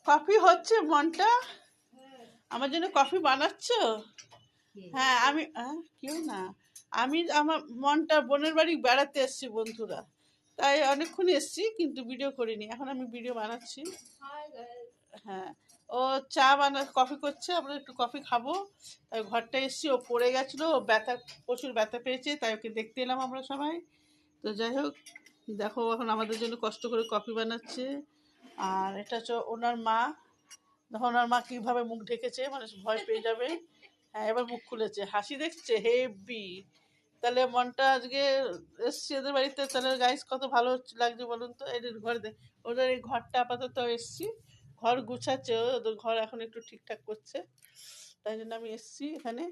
Coffee হচ্ছে মনটা, আমার জন্য কফি বানাচ্ছ? হ্যাঁ আমি কেউ না, আমি আমার মনটা বোনের বাড়ি বেড়াতে এসেছি বন্ধুরা, তাই অনেকক্ষণ এসেছি কিন্তু ভিডিও করিনি, এখন আমি ভিডিও বানাচ্ছি। হ্যাঁ, ও চা কফি করছে, আমরা একটু কফি খাবো, তাই ঘরটা এসেছি। ও পড়ে গেছিলো, ও প্রচুর ব্যথা পেয়েছে, তাই ওকে দেখতে এলাম আমরা সবাই। তো যাই হোক, দেখো এখন আমাদের জন্য কষ্ট করে কফি বানাচ্ছে। আর এটা হচ্ছে ওনার মা, দেখো ওনার মা কীভাবে মুখ ঢেকেছে, মানে ভয় পেয়ে যাবে। হ্যাঁ, এবার মুখ খুলেছে, হাসি দেখছে হেভি। তাহলে মনটা আজকে এসছি ওদের বাড়িতে, তাহলে গাইস কত ভালো লাগছে বলুন তো। এদের ঘর ওদের এই ঘরটা আপাতত এসছি, ঘর গুছাচ্ছে, ওদের ঘর এখন একটু ঠিকঠাক করছে, তাই জন্য আমি এসছি এখানে।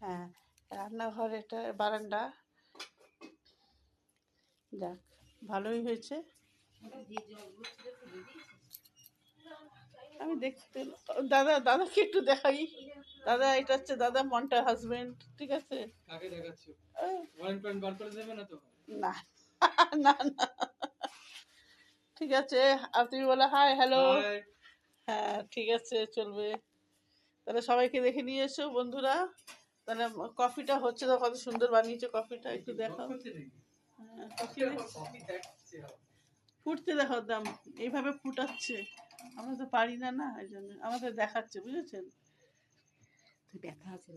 হ্যাঁ, রান্নাঘর, এটা বারান্দা, যাক ভালোই হয়েছে। আমি দেখতে, দাদাকে একটু দেখাই। দাদা, এটা হচ্ছে দাদা মন্টার হাজবেন্ড, ঠিক আছে? না না না, ঠিক আছে। আর তুমি বলো হাই, হ্যালো। হ্যাঁ ঠিক আছে, চলবে। তাহলে সবাইকে দেখে নিয়ে এসো বন্ধুরা। তাহলে কফিটা হচ্ছে, তো কত সুন্দর বানিয়েছে কফিটা, একটু দেখাও। ফুটতে দেখো দাম, এইভাবে ফুটাচ্ছে, আমরা তো পারি না, না এই জন্য আমাদের দেখাচ্ছে, বুঝেছেন? ব্যথা আছে না?